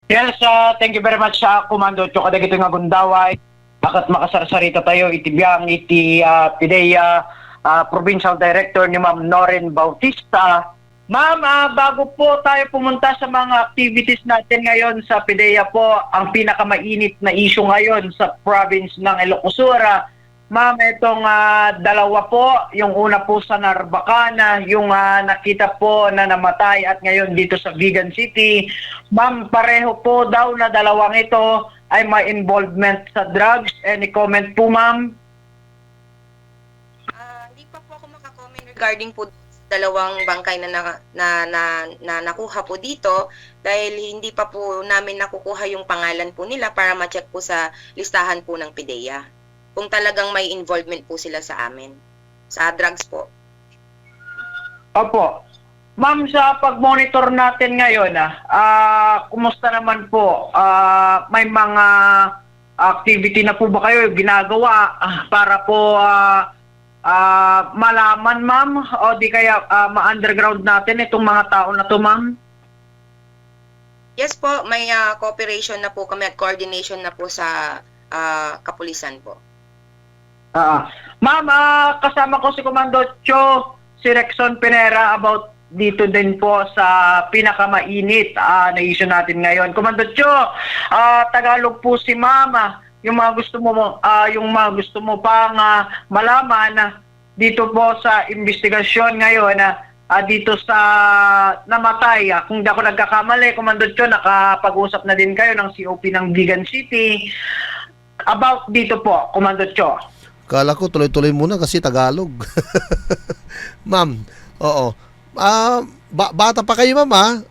Yes, thank you very much sa Komando Cho kadagito nga gundaway. Akat makasarsarita tayo itibiyang iti PIDEA Provincial Director ni Ma'am Noren Bautista. Ma'am, bago po tayo pumunta sa mga activities natin ngayon sa PIDEA po, ang pinakamainit na issue ngayon sa province ng Ilocos. Ma'am, itong dalawa po, yung una po sa Narbacana, yung nakita po na namatay at ngayon dito sa Vigan City. Ma'am, pareho po daw na dalawang ito ay may involvement sa drugs. Any comment po, ma'am? Hindi pa po ako makakomment regarding po sa dalawang bangkay na nakuha po dito dahil hindi pa po namin nakukuha yung pangalan po nila para ma-check po sa listahan po ng PIDEA. Kung talagang may involvement po sila sa amin, sa drugs po. Opo. Ma'am, sa pag-monitor natin ngayon, kumusta naman po? May mga activity na po ba kayo ginagawa para po malaman, ma'am? O di kaya ma-underground natin itong mga tao na to, ma'am? Yes po, may cooperation na po kami at coordination na po sa kapulisan po. Ma'am, kasama ko si Komando Cho, si Rexon Pinera about dito din po sa pinakamainit na issue natin ngayon. Komando Cho, Tagalog po si Ma'am. Yung mga gusto mo pang malaman dito po sa investigasyon ngayon dito sa namatay. Kung di ako nagkakamali, Komando Cho, nakapag-usap na din kayo ng COP ng Vigan City about dito po, Komando Cho. Kala ko tuloy-tuloy muna kasi Tagalog. Ma'am, oo. Bata pa kayo, ma'am,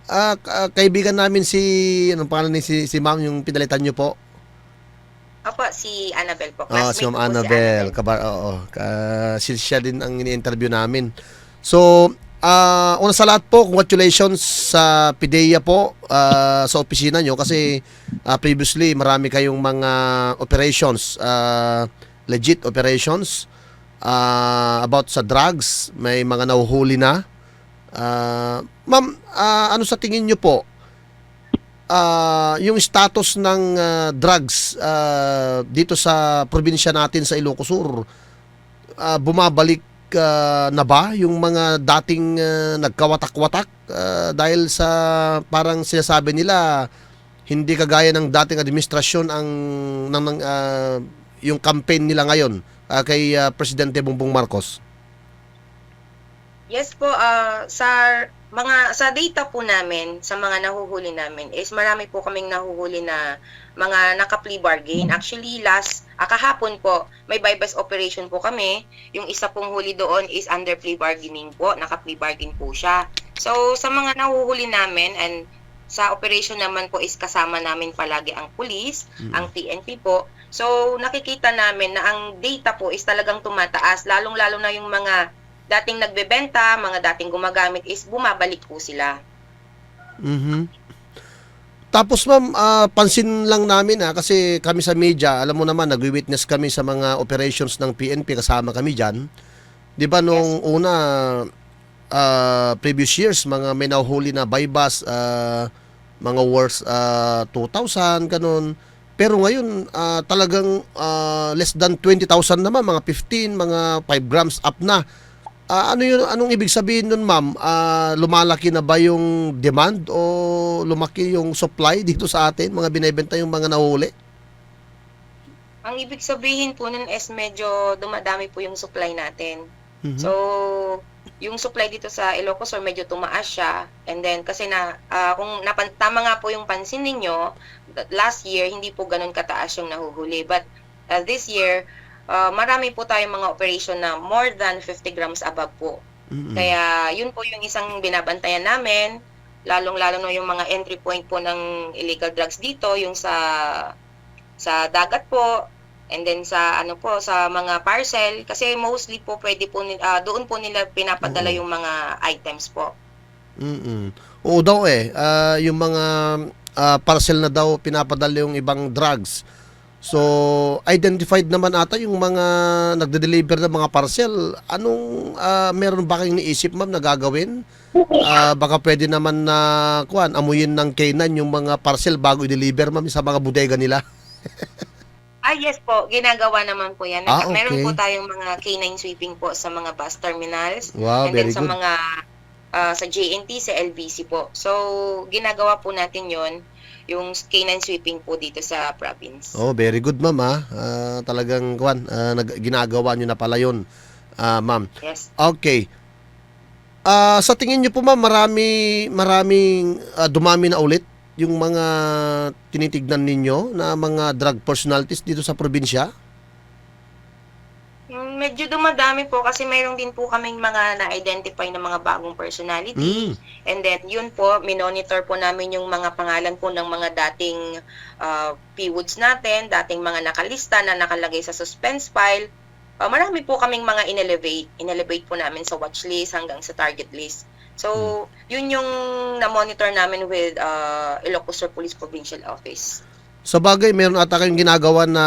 kaibigan namin anong pangalan ni si ma'am yung pinalitan niyo po? Opo, si Annabel po. Si Ma'am Annabel. Siya din ang ini-interview namin. So, una sa lahat po, congratulations sa PIDEA po sa opisina nyo kasi previously marami kayong mga operations, legit operations about sa drugs. May mga nahuhuli na. Ma'am, ano sa tingin nyo po yung status ng drugs dito sa probinsya natin sa Ilocos Sur? Bumabalik na ba yung mga dating nagkawatak-watak dahil sa parang sinasabi nila hindi kagaya ng dating administrasyon yung campaign nila ngayon kay Presidente Bongbong Marcos? Yes po, sa data po namin, sa mga nahuhuli namin is marami po kaming nahuhuli na mga naka-plea bargain. Actually, kahapon po, may buy-bust operation po kami. Yung isa pong huli doon is under plea bargaining po, naka-plea bargain po siya. So, sa mga nahuhuli namin and sa operation naman po is kasama namin palagi ang pulis, ang PNP po. So, nakikita namin na ang data po is talagang tumataas, lalong-lalo na yung mga dating nagbebenta, mga dating gumagamit is bumabalik po sila. Tapos ma'am, pansin lang namin kasi kami sa media, alam mo naman, nagwi-witness kami sa mga operations ng PNP, kasama kami dyan. Di ba nung una, previous years, mga may nahuhuli na buy-bust, mga worth 2,000, ganun. Pero ngayon, talagang less than 20,000 naman, mga 15, mga 5 grams up na. Anong ibig sabihin nun, ma'am? Lumalaki na ba yung demand o lumaki yung supply dito sa atin, mga binebenta yung mga nahuli? Ang ibig sabihin po nun is medyo dumadami po yung supply natin. So, yung supply dito sa Ilocos Sur medyo tumaas siya. And then, kasi kung tama nga po yung pansin ninyo, last year, hindi po ganun kataas yung nahuhuli. But this year, marami po tayong mga operation na more than 50 grams above po. Kaya yun po yung isang binabantayan namin, lalong-lalo na yung mga entry point po ng illegal drugs dito, yung sa dagat po, and then sa sa mga parcel, kasi mostly po pwede po doon po nila pinapadala yung mga items po. Oo daw yung mga parcel na daw pinapadala yung ibang drugs. So, identified naman ata yung mga nagde-deliver ng mga parcel. Anong meron ba kayong niisip, ma'am, na gagawin? Baka pwede naman na amuyin ng K9 yung mga parcel bago i-deliver, ma'am, sa mga bodega nila. Yes po, ginagawa naman po yan. Okay. Meron po tayong mga K9 sweeping po sa mga bus terminals. Wow, and very then sa good. mga sa JNT, sa LBC po. So, ginagawa po natin yon yung K9 sweeping po dito sa province. Oh, very good, ma'am. Talagang ginagawa nyo na pala yun, ma'am. Yes. Okay. Sa tingin nyo po, ma'am, maraming dumami na ulit yung mga tinitignan ninyo na mga drug personalities dito sa probinsya? Medyo dumadami po kasi mayroon din po kaming mga na-identify na mga bagong personality. And then, yun po, minonitor po namin yung mga pangalan po ng mga dating PWOODs natin, dating mga nakalista na nakalagay sa suspense file. Marami po kaming mga inelevate po namin sa watch list hanggang sa target list. So, yun yung na-monitor namin with Ilocos Sur Police Provincial Office. Sa bagay, meron ata kayong ginagawa na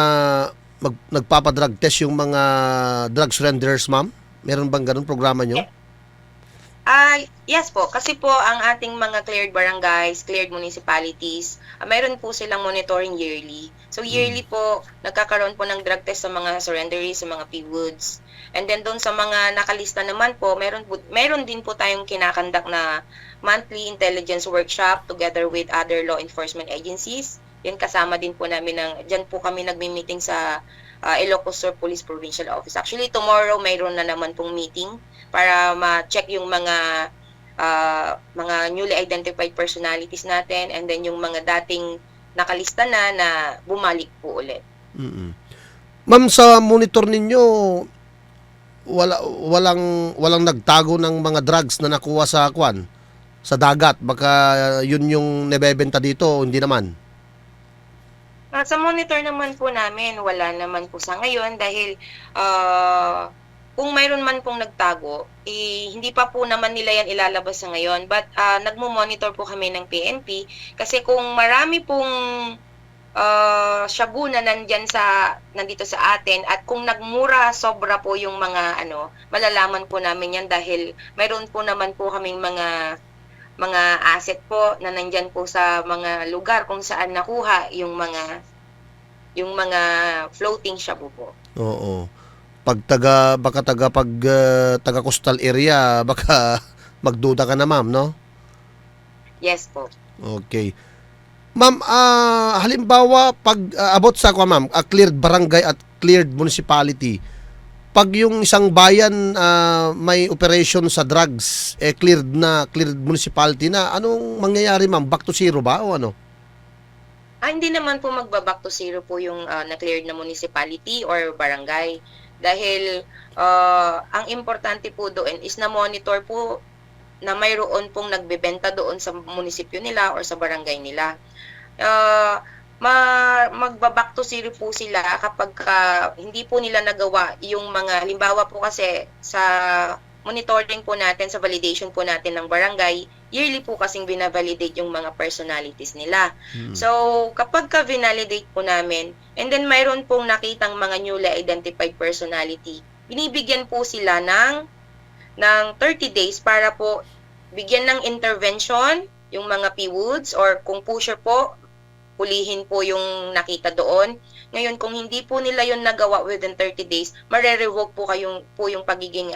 nagpapadrug test yung mga drug surrenderers, ma'am? Meron bang ganun programa nyo? Yes po, kasi po ang ating mga cleared barangays, cleared municipalities, mayroon po silang monitoring yearly. So yearly po, nagkakaroon po ng drug test sa mga surrenderies, sa mga PWOODs. And then doon sa mga nakalista naman po, meron din po tayong kinakandak na monthly intelligence workshop together with other law enforcement agencies. Yan kasama din po namin dyan po kami nagmi-meeting sa Ilocos Sur Police Provincial Office. Actually, tomorrow mayroon na naman pong meeting para ma-check yung mga newly identified personalities natin and then yung mga dating nakalista na bumalik po ulit. Ma'am, sa monitor ninyo, walang nagtago ng mga drugs na nakuha sa sa dagat. Baka yun yung nebebenta dito, hindi naman. Sa monitor naman po namin, wala naman po sa ngayon dahil kung mayroon man pong nagtago, hindi pa po naman nila yan ilalabas sa ngayon. But nagmo-monitor po kami ng PNP kasi kung marami pong shabu na nandito sa atin at kung nagmura sobra po yung mga malalaman po namin yan dahil mayroon po naman po kaming mga asset po na nandyan po sa mga lugar kung saan nakuha yung mga floating shabu po. Oo. Taga coastal area, baka magduda ka na, ma'am, no? Yes po. Okay. Ma'am, halimbawa pag about sa ma'am, cleared barangay at cleared municipality. Pag yung isang bayan may operation sa drugs, cleared municipality na, anong mangyayari, ma'am? Back to zero ba o ano? Hindi naman po magba-back to zero po yung na-cleared na municipality or barangay. Dahil ang importante po doon is na-monitor po na mayroon pong nagbebenta doon sa munisipyo nila or sa barangay nila. Magba-back to zero po sila kapag hindi po nila nagawa yung mga, halimbawa po kasi sa monitoring po natin, sa validation po natin ng barangay, yearly po kasing binavalidate yung mga personalities nila. So, kapag ka-validate po namin, and then mayroon pong nakitang mga newly identified personality, binibigyan po sila ng 30 days para po bigyan ng intervention yung mga PWOODs or kung pusher po, pulihin po yung nakita doon. Ngayon, kung hindi po nila yun nagawa within 30 days, mare-revoke po yung pagiging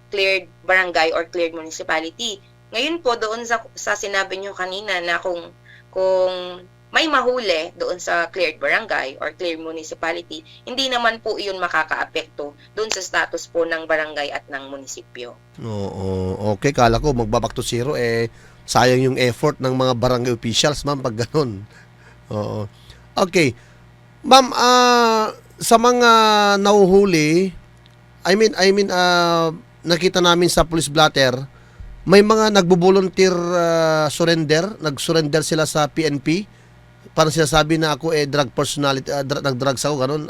cleared barangay or cleared municipality. Ngayon po, doon sa sinabi nyo kanina na kung may mahuli doon sa cleared barangay or cleared municipality, hindi naman po iyon makakaapekto doon sa status po ng barangay at ng munisipyo. Oo, okay. Kala ko magbaback to zero, sayang yung effort ng mga barangay officials, ma'am, pag ganun. Oo. Okay. Ma'am, sa mga nahuhuli, I mean, nakita namin sa police blotter, may mga nagbo-volunteer nag-surrender sila sa PNP. Parang sinasabi na ako drug personality, nag-drugs ako, ganun.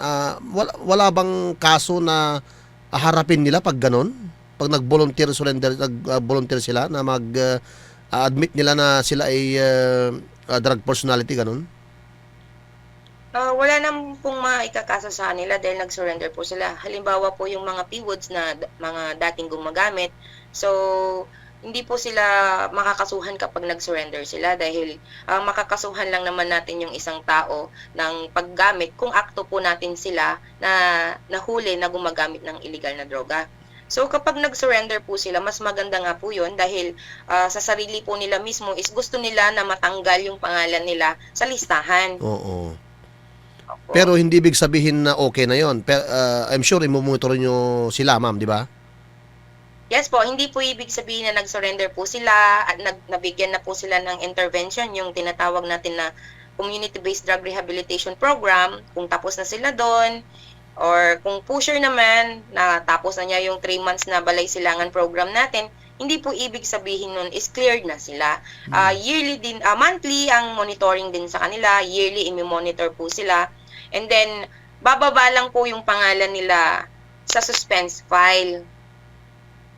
Wala bang kaso na harapin nila pag ganun? Pag nag-volunteer sila na admit nila na sila ay drug personality, ganun? Wala naman pong maikakaso sa kanila dahil nag-surrender po sila. Halimbawa po yung mga PWODs na mga dating gumagamit. So, hindi po sila makakasuhan kapag nag-surrender sila dahil makakasuhan lang naman natin yung isang tao ng paggamit kung akto po natin sila na nahuli na gumagamit ng illegal na droga. So kapag nag-surrender po sila, mas maganda nga po yun dahil sa sarili po nila mismo is gusto nila na matanggal yung pangalan nila sa listahan. Oo. Opo. Pero hindi ibig sabihin na okay na yon. Pero, I'm sure imomonitor nyo sila, ma'am, di ba? Yes po, hindi po ibig sabihin na nag-surrender po sila at nabigyan na po sila ng intervention, yung tinatawag natin na Community-Based Drug Rehabilitation Program, kung tapos na sila doon, or kung pusher naman, na tapos na niya yung 3 months na balay silangan program natin, hindi po ibig sabihin nun is cleared na sila. Yearly din, monthly ang monitoring din sa kanila, yearly imi-monitor po sila, and then bababa lang po yung pangalan nila sa suspense file.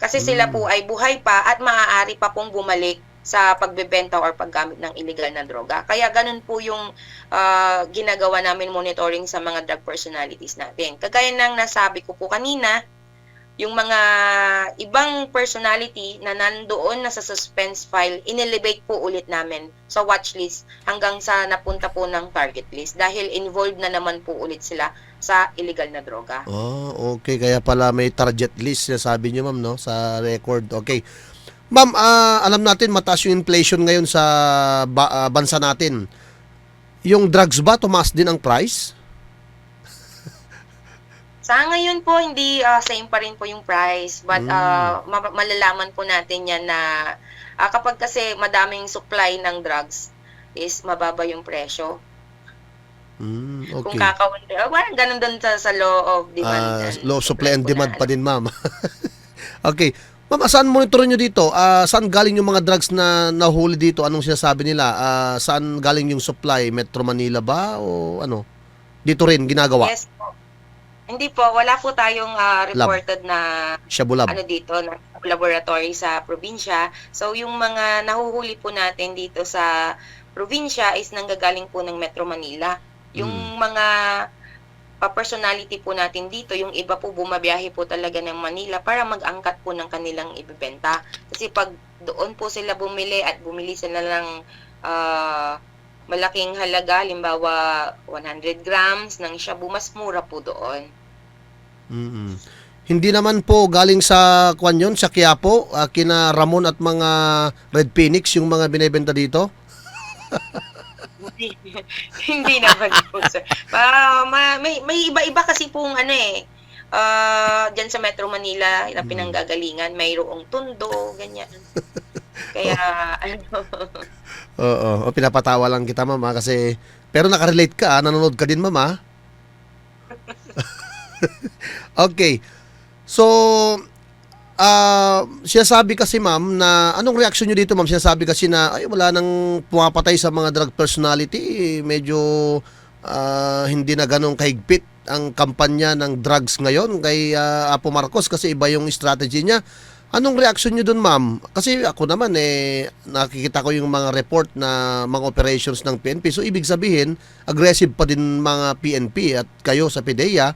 Kasi sila po ay buhay pa at maaari pa pong bumalik sa pagbebenta or paggamit ng illegal na droga. Kaya ganun po yung ginagawa namin monitoring sa mga drug personalities natin. Kagaya ng nasabi ko po kanina, yung mga ibang personality na nandoon na sa suspense file, inelevate po ulit namin sa watch list hanggang sa napunta po ng target list dahil involved na naman po ulit sila sa illegal na droga. Oh, okay. Kaya pala may target list, sabi niyo, ma'am, no? Sa record. Okay. Ma'am, alam natin mataas yung inflation ngayon sa bansa natin. Yung drugs ba, tumaas din ang price? Sa ngayon po, hindi same pa rin po yung price. But malalaman po natin yan na kapag kasi madaming supply ng drugs is mababa yung presyo. Okay. Kung kakaunti. Well, ganun doon sa law of demand. Law of supply and po demand na, pa din, ma'am. Okay. Ma'am, saan monitorin nyo dito? Saan galing yung mga drugs na nahuli dito? Anong sinasabi nila? Saan galing yung supply? Metro Manila ba? O ano? Dito rin, ginagawa? Yes po. Hindi po, wala po tayong reported na Shabu Lab. ano dito, na laboratory sa probinsya. So yung mga nahuhuli po natin dito sa probinsya is nanggagaling po ng Metro Manila. Yung mga personality po natin dito, yung iba po bumabiyahe po talaga ng Manila para mag-angkat po ng kanilang ibebenta. Kasi pag doon po sila bumili at bumili sila ng malaking halaga, limbawa 100 grams ng shabu, mas mura po doon. Hindi naman po galing sa Kwanyon, sa Quiapo, kina Ramon at mga Red Phoenix yung mga binebenta dito? Hindi naman po, sir. May iba-iba kasi pong ano dyan sa Metro Manila na pinanggagalingan, mayroong tundo, ganyan. Kaya, ano. Oo, pinapatawa lang kita, mama, kasi pero nakarelate ka, nanonood ka din, mama. Okay. So, sinasabi kasi, ma'am, na anong reaksyon nyo dito, ma'am? Sinasabi kasi na ay wala nang pumapatay sa mga drug personality, medyo hindi na ganong kahigpit ang kampanya ng drugs ngayon kay Apo Marcos kasi iba yung strategy niya. Anong reaksyon nyo dun, ma'am? Kasi ako naman, nakikita ko yung mga report na mga operations ng PNP. So, ibig sabihin, aggressive pa din mga PNP at kayo sa PDEA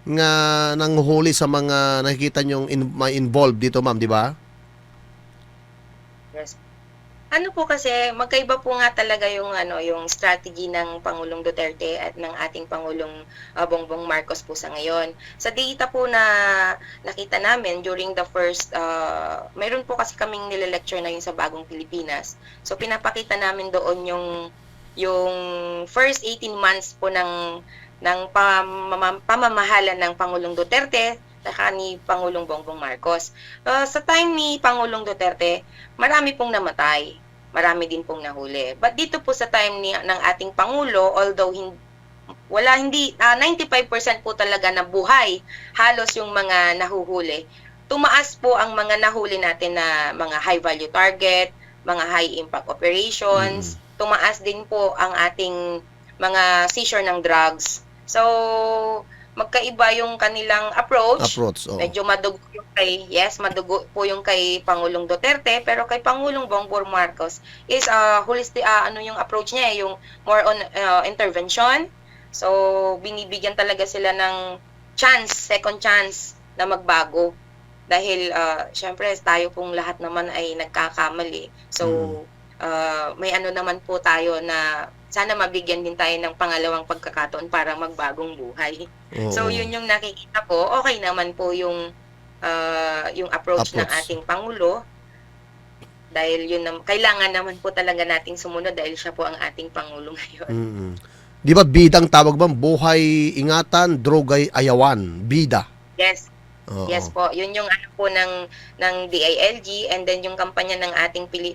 nga nanghuhuli sa mga nakikita nyong may involved dito, ma'am, di ba? Yes. Ano po kasi, magkaiba po nga talaga yung yung strategy ng Pangulong Duterte at ng ating Pangulong Bongbong Marcos po sa ngayon. Sa data po na nakita namin during the first mayroon po kasi kaming nile-lecture na yun sa Bagong Pilipinas. So pinapakita namin doon yung first 18 months po ng pamamahala ng Pangulong Duterte saka ni Pangulong Bongbong Marcos. Sa time ni Pangulong Duterte, marami pong namatay, marami din pong nahuli. But dito po sa time ng ating Pangulo, although hindi 95% po talaga na buhay, halos yung mga nahuhuli. Tumaas po ang mga nahuli natin na mga high value target, mga high impact operations. Tumaas din po ang ating mga seizure ng drugs. So, magkaiba yung kanilang approach. Medyo madugo yung madugo po yung kay Pangulong Duterte, pero kay Pangulong Bongbong Marcos is holistic yung approach niya, yung more on intervention, So, binibigyan talaga sila ng second chance na magbago. Dahil, syempre, tayo pong lahat naman ay nagkakamali. So, may ano naman po tayo na sana mabigyan din tayo ng pangalawang pagkakataon para magbagong buhay. So, Oo. yun yung nakikita ko. Okay naman po yung approach ng Approach. ating Pangulo. Dahil kailangan naman po talaga nating sumunod dahil siya po ang ating Pangulo ngayon. Mm. Di ba bidang tawag ba? Buhay ingatan, drogay ayawan. Bida. Yes. Oo. Yes po, yun yung ano po ng DILG, and then yung kampanya ng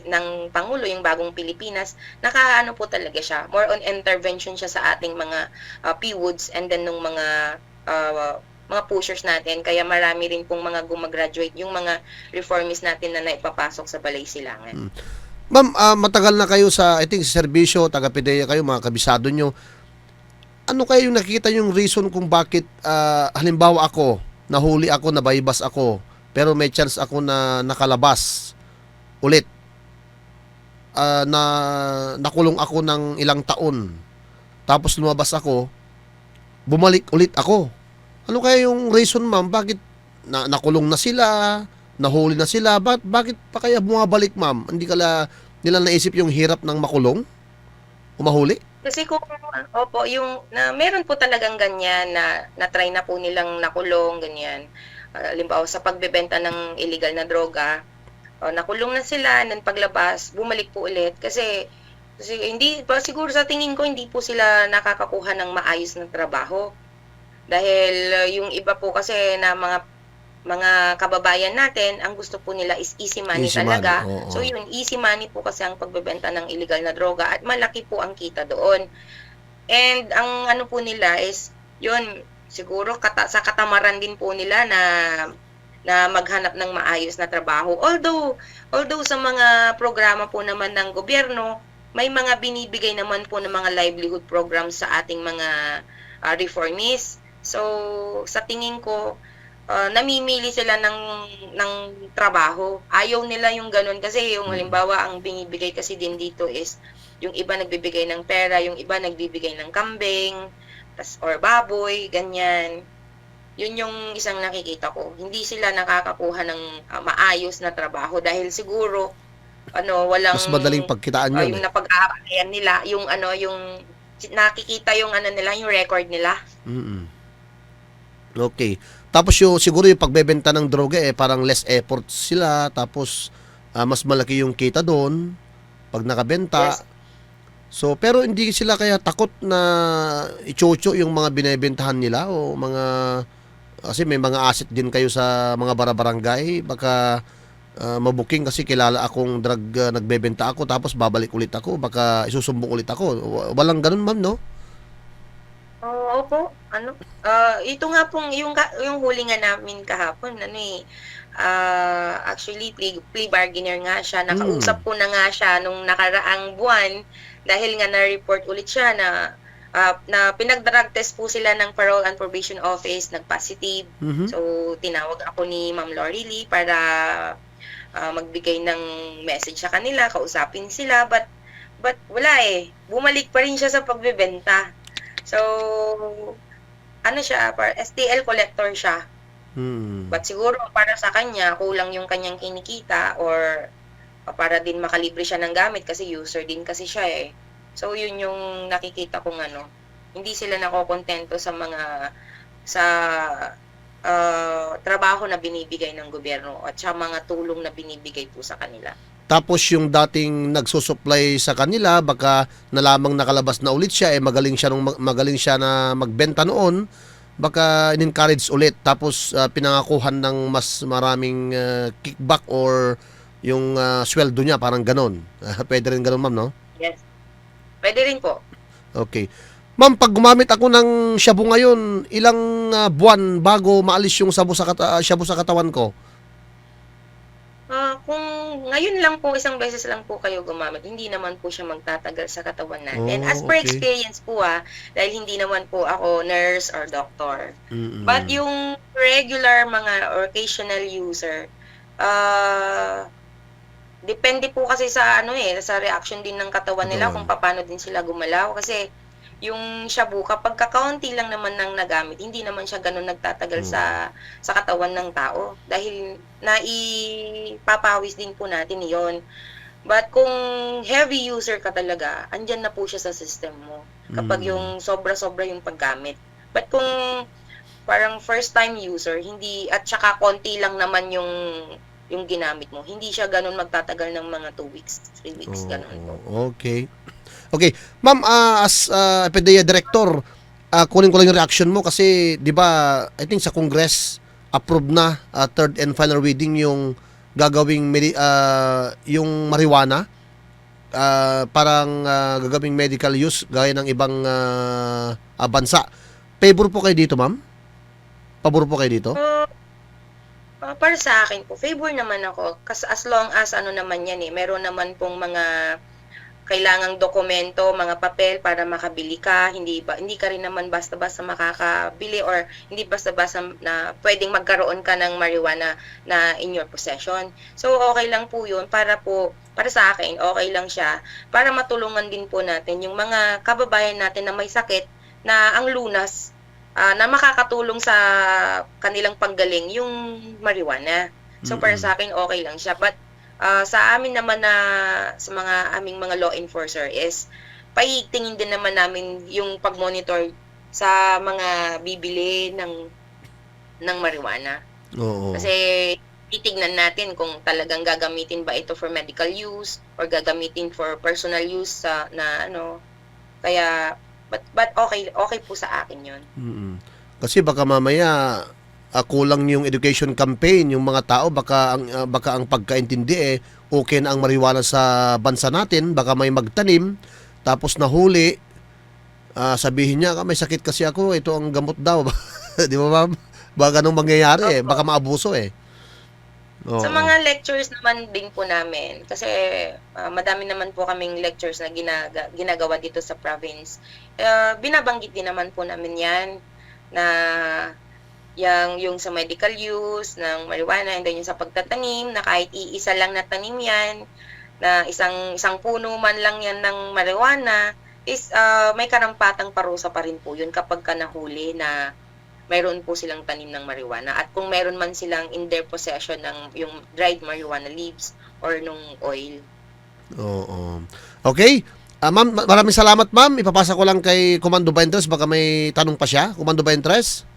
ng Pangulo, yung Bagong Pilipinas, nakaano po talaga siya. More on intervention siya sa ating mga PWOODs and then nung mga pushers natin. Kaya marami rin pong mga gumagraduate, yung mga reformists natin na naipapasok sa Balay Silangan. Ma'am, matagal na kayo I think sa serbisyo, taga-PDEA kayo, mga kabisado nyo. Ano kayo yung nakikita yung reason kung bakit, halimbawa ako, nahuli ako, nabaybas ako, pero may chance ako na nakalabas ulit. Nakulong ako ng ilang taon. Tapos lumabas ako, bumalik ulit ako. Ano kaya yung reason, ma'am? Bakit nakulong na sila, nahuli na sila? Bakit pa kaya bumabalik, ma'am? Hindi nila naisip yung hirap ng makulong? O mahuli? Kasi opo, meron po talagang ganyan na try na po nilang nakulong, ganyan. Halimbawa sa pagbebenta ng illegal na droga, nakulong na sila, then paglabas, bumalik po ulit. Kasi hindi, siguro sa tingin ko, hindi po sila nakakakuha ng maayos na trabaho. Dahil yung iba po kasi na mga kababayan natin, ang gusto po nila is easy money talaga. Oo. So yun, easy money po kasi ang pagbebenta ng illegal na droga at malaki po ang kita doon. And ang ano po nila is, yun, siguro sa katamaran din po nila na maghanap ng maayos na trabaho. Although sa mga programa po naman ng gobyerno, may mga binibigay naman po ng mga livelihood programs sa ating mga reformists. So, sa tingin ko, namimili sila ng trabaho. Ayaw nila yung ganun kasi yung halimbawa ang binibigay kasi din dito is yung iba nagbibigay ng pera, yung iba nagbibigay ng kambing or baboy, ganyan. Yun yung isang nakikita ko. Hindi sila nakakakuha ng maayos na trabaho dahil siguro walang Mas madaling pagkitaan yun. yung napag-aaralan nila, yung nakikita yung nila, yung record nila. Okay. Tapos siguro yung pagbebenta ng droga parang less effort sila, tapos mas malaki yung kita doon pag nakabenta. Yes. So pero hindi sila kaya takot na ichocho yung mga binebentahan nila o kasi may mga asset din kayo sa mga barangay, baka mabuking kasi kilala akong drug nagbebenta ako tapos babalik ulit ako, baka isusumbong ulit ako. Walang ganun, ma'am, no? Opo, ito nga pong yung huli nga namin kahapon, actually plea bargainer nga siya, nakausap ko na nga siya nung nakaraang buwan dahil nga na-report ulit siya na pinag-drug test po sila ng Parole and Probation Office, nag-positive. So, tinawag ako ni Ma'am Lori Lee para magbigay ng message sa kanila, kausapin sila, but wala bumalik pa rin siya sa pagbebenta. So, siya, STL collector siya. But siguro para sa kanya, kulang yung kanyang kinikita or para din makalibre siya ng gamit kasi user din kasi siya So, yun yung nakikita kong hindi sila nakokontento sa trabaho na binibigay ng gobyerno at sa mga tulong na binibigay po sa kanila. Tapos yung dating nagsusupply sa kanila, baka nalamang nakalabas na ulit siya, magaling siya na magbenta noon, baka in-encourage ulit, tapos pinangakuhan ng mas maraming kickback or yung sweldo niya, parang ganon. Pwede rin ganon, ma'am, no? Yes. Pwede rin po. Okay. Ma'am, pag gumamit ako ng shabu ngayon, ilang buwan bago maalis yung shabu sa katawan ko? Kung ngayon lang po, isang beses lang po kayo gumamit, hindi naman po siya magtatagal sa katawan natin. As per Okay. experience po dahil hindi naman po ako nurse or doctor. Mm-mm. But yung regular mga occasional user, depende po kasi sa sa reaction din ng katawan nila kung paano din sila gumalaw. Kasi yung shabu kapag kakaunti lang naman ng nagamit, hindi naman siya gano'n nagtatagal sa katawan ng tao dahil naipapawis din po natin 'yon. But kung heavy user ka talaga, andiyan na po siya sa system mo kapag yung sobra-sobra yung paggamit. But kung parang first time user, hindi at saka konti lang naman yung ginamit mo, hindi siya gano'n magtatagal ng mga 2 weeks, 3 weeks, gano'n po. Okay. Okay. Ma'am, as PDEA Director, kunin ko lang yung reaction mo kasi, di ba, I think sa Congress, approved na third and final reading yung gagawing yung marijuana. Parang gagawing medical use gaya ng ibang bansa. Favor po kayo dito, ma'am? Pabor po kayo dito? Para sa akin po, favor naman ako. Kasi as long as ano naman yan meron naman pong mga kailangang dokumento, mga papel para makabili ka, hindi ka rin naman basta-basta makakabili or hindi basta-basta na pwedeng magkaroon ka ng marijuana na in your possession. So okay lang po 'yun para sa akin, okay lang siya para matulungan din po natin yung mga kababayan natin na may sakit na ang lunas na makakatulong sa kanilang panggaling yung marijuana. So para sa akin okay lang siya. But sa amin naman na sa mga aming mga law enforcer is paitingin din naman namin yung pag-monitor sa mga bibili ng marijuana. Oo. Kasi titignan natin kung talagang gagamitin ba ito for medical use or gagamitin for personal use na ano. Kaya but okay po sa akin 'yon. Kasi baka mamaya kulang yung education campaign, yung mga tao baka ang pagkaintindi okay na ang marijuana sa bansa natin, baka may magtanim tapos nahuli, sabihin niya may sakit kasi ako, ito ang gamot daw. Di ba, ma'am? Baka ganun mangyayari baka maabuso Oo. Sa mga lectures naman din po namin, kasi madami naman po kaming lectures na ginagawa dito sa province. Binabanggit din naman po namin 'yan na yung sa medical use ng marijuana and then yung sa pagtatanim na kahit iisa lang na tanim yan, na isang puno man lang yan ng marijuana is may karampatang parusa pa rin po yun kapag ka nahuli na mayroon po silang tanim ng marijuana at kung mayroon man silang in their possession ng yung dried marijuana leaves or nung oil. Oo. Okay. Ma'am, maraming salamat, ma'am. Ipapasa ko lang kay Comando Baentres, baka may tanong pa siya. Comando Baentres?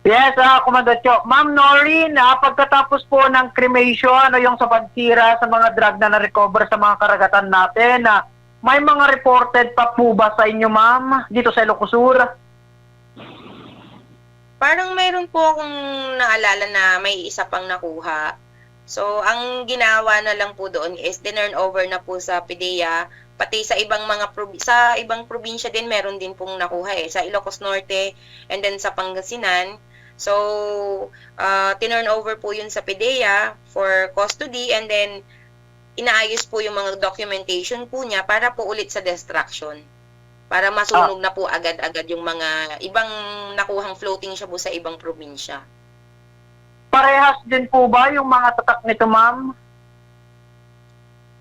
Yes, Comando Cho. Ma'am Noreen, pagkatapos po ng cremation o yung sa pagsira sa mga drug na na-recover sa mga karagatan natin, may mga reported pa po ba sa inyo, ma'am, dito sa Ilocos Sur? Parang mayroon po akong naalala na may isa pang nakuha. So, ang ginawa na lang po doon is dinurn over na po sa PDEA, pati sa ibang sa ibang probinsya din meron din pong nakuha sa Ilocos Norte and then sa Pangasinan. So, tinurn over po yun sa PDEA for custody and then inaayos po yung mga documentation po niya para po ulit sa destruction. Para masunog na po agad-agad yung mga ibang nakuhang floating shabu sa ibang probinsya. Parehas din po ba yung mga tatak nito, ma'am?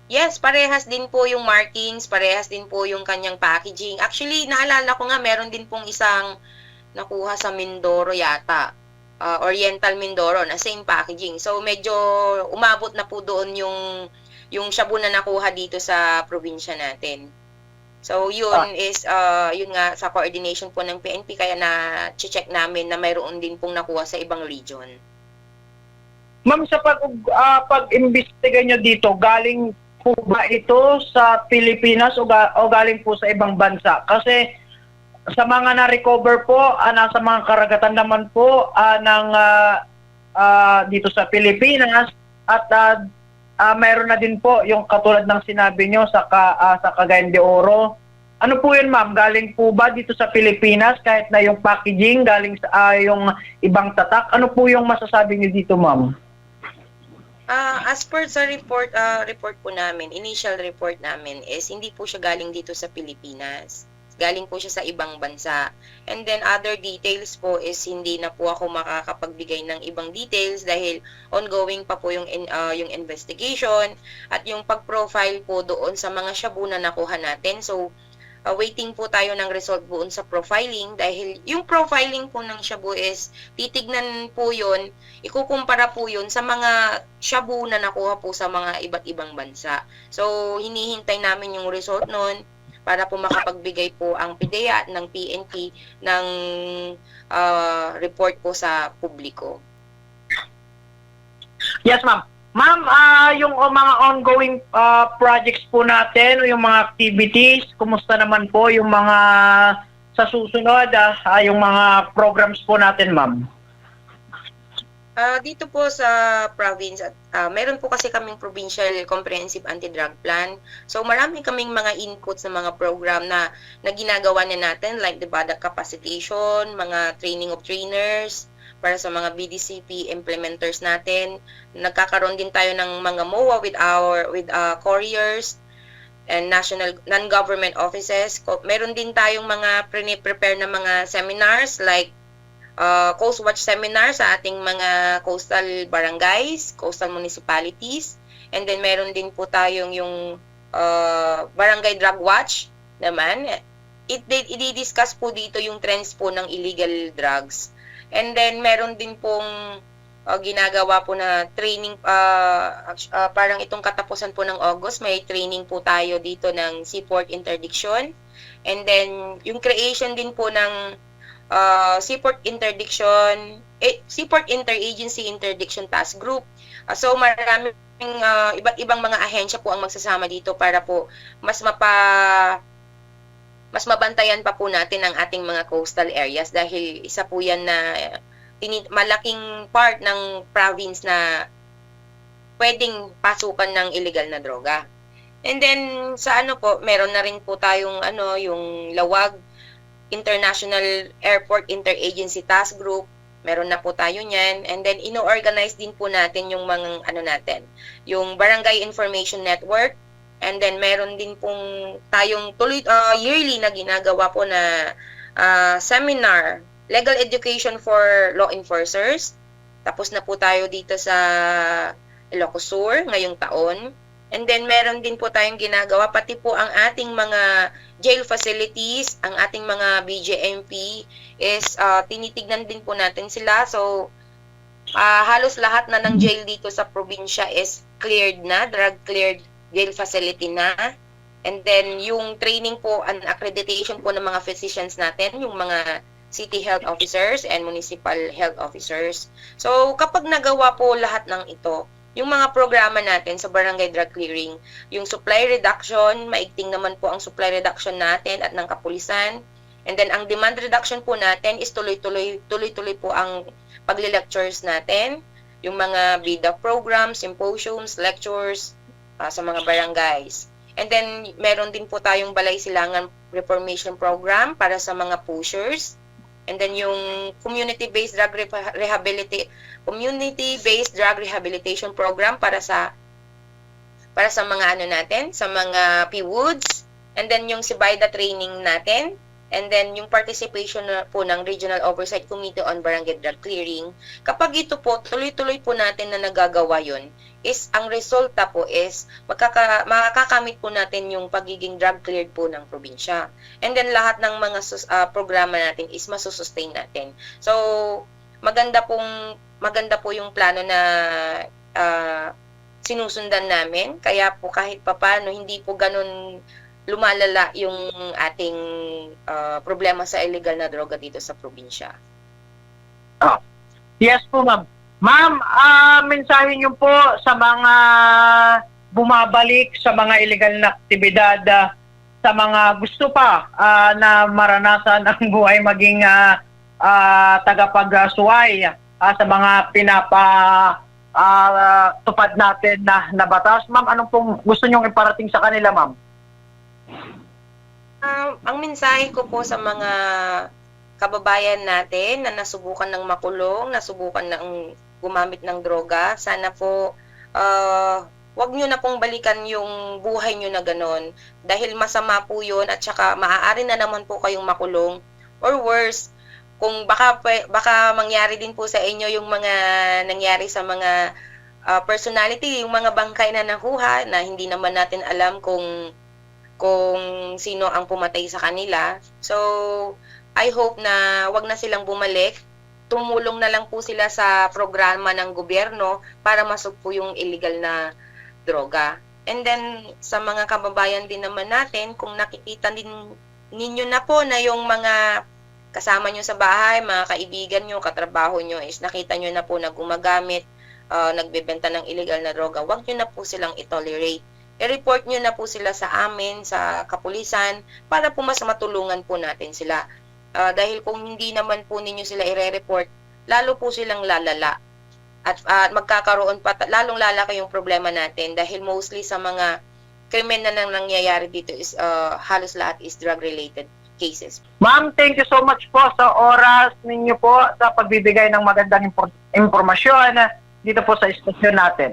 Yes, parehas din po yung markings, parehas din po yung kanyang packaging. Actually, naalala ko nga, meron din pong isang nakuha sa Mindoro yata. Oriental Mindoro na same packaging. So, medyo umabot na po doon yung shabu na nakuha dito sa probinsya natin. So, yun is, yun nga, sa coordination po ng PNP, kaya na-check namin na mayroon din pong nakuha sa ibang region. Ma'am, sa pag-imbestiga nyo dito, galing po ba ito sa Pilipinas o galing po sa ibang bansa? Kasi sa mga na-recover po, nasa mga karagatan naman po dito sa Pilipinas at mayroon na din po yung katulad ng sinabi nyo sa Cagayan de Oro. Ano po yun, ma'am? Galing po ba dito sa Pilipinas kahit na yung packaging galing sa yung ibang tatak? Ano po yung masasabi nyo dito, ma'am? As per sa report po namin, initial report namin is hindi po siya galing dito sa Pilipinas. Galing po siya sa ibang bansa. And then other details po is hindi na po ako makakapagbigay ng ibang details dahil ongoing pa po yung investigation at yung pag-profile po doon sa mga shabu na nakuha natin. So, waiting po tayo ng result po sa profiling dahil yung profiling po ng shabu is titignan po yun, ikukumpara po yun sa mga shabu na nakuha po sa mga iba't ibang bansa. So, hinihintay namin yung result nun para po makapagbigay po ang PIDEA ng PNP ng report po sa publiko. Yes, ma'am. Ma'am, yung mga ongoing projects po natin, o yung mga activities, kumusta naman po yung mga sa susunod, yung mga programs po natin, ma'am? Dito po sa province, meron po kasi kaming Provincial Comprehensive Anti-Drug Plan. So marami kaming mga inputs na mga program na ginagawa na natin like the BADA capacitation, mga training of trainers, para sa mga BDCP implementers natin. Nagkakaroon din tayo ng mga MOA with couriers and national non-government offices. Meron din tayong mga prepare na mga seminars like Coast Watch seminar sa ating mga coastal barangays, coastal municipalities. And then meron din po tayong yung Barangay Drug Watch naman. I-discuss po dito yung trends po ng illegal drugs. And then, meron din pong ginagawa po na training, parang itong katapusan po ng August, may training po tayo dito ng seaport interdiction. And then, yung creation din po ng seaport interdiction, seaport interagency interdiction task group. So, maraming iba't ibang mga ahensya po ang magsasama dito para po mas mabantayan pa po natin ang ating mga coastal areas dahil isa po yan na malaking part ng province na pwedeng pasukan ng illegal na droga. And then sa meron na rin po tayong yung Lawag International Airport Interagency Task Group. Meron na po tayo niyan. And then ino-organize din po natin yung mga natin, yung Barangay Information Network. And then, meron din pong tayong yearly na ginagawa po na seminar, Legal Education for Law Enforcers. Tapos na po tayo dito sa Ilocos Sur ngayong taon. And then, meron din po tayong ginagawa, pati po ang ating mga jail facilities, ang ating mga BJMP is tinitignan din po natin sila. So, halos lahat na ng jail dito sa probinsya is cleared na, drug cleared jail facility na. And then, yung training po and accreditation po ng mga physicians natin, yung mga city health officers and municipal health officers. So, kapag nagawa po lahat ng ito, yung mga programa natin sa barangay drug clearing, yung supply reduction, maigting naman po ang supply reduction natin at ng kapulisan. And then, ang demand reduction po natin is tuloy-tuloy po ang pagli-lectures natin, yung mga BIDA programs, symposiums, lectures, sa mga barangays. And then, meron din po tayong Balay Silangan Reformation Program para sa mga pushers. And then, yung Community-Based Drug Rehabilitation Program para sa mga natin, sa mga PWOODs. And then, yung Sibayda training natin. And then, yung participation po ng Regional Oversight Committee on Barangay Drug Clearing. Kapag ito po, tuloy-tuloy po natin na nagagawa yun, is ang resulta po is makakamit po natin yung pagiging drug cleared po ng probinsya. And then lahat ng mga programa natin is masusustain natin. So maganda po yung plano na sinusundan namin. Kaya po kahit papaano hindi po ganun lumalala yung ating problema sa illegal na droga dito sa probinsya. Yes po, ma'am. Ma'am, mensahe niyo po sa mga bumabalik sa mga illegal na aktibidad, sa mga gusto pa na maranasan ang buhay maging tagapagsuway sa mga tupad natin na batas. Ma'am, anong pong gusto niyong iparating sa kanila, ma'am? Ang mensahe ko po sa mga kababayan natin na nasubukan ng makulong, nasubukan ng gumamit ng droga, sana po wag nyo na pong balikan yung buhay nyo na ganon dahil masama po yun at saka maaari na naman po kayong makulong or worse, kung baka mangyari din po sa inyo yung mga nangyari sa mga personality, yung mga bangkay na nakuha na hindi naman natin alam kung kung sino ang pumatay sa kanila. So, I hope na wag na silang bumalik. Tumulong na lang po sila sa programa ng gobyerno para masok po yung illegal na droga. And then, sa mga kababayan din naman natin, kung nakikita din ninyo na po na yung mga kasama nyo sa bahay, mga kaibigan nyo, katrabaho nyo, is nakita nyo na po na gumagamit, nagbebenta ng illegal na droga, wag nyo na po silang itolerate. I-report nyo na po sila sa amin, sa kapulisan, para po mas matulungan po natin sila. Dahil kung hindi naman po ninyo sila i-report, lalo po silang lalala. At magkakaroon pa, lalong lalaki yung problema natin dahil mostly sa mga krimen na nangyayari dito is halos lahat is drug-related cases. Ma'am, thank you so much po sa oras ninyo po sa pagbibigay ng magandang impormasyon dito po sa istasyon natin.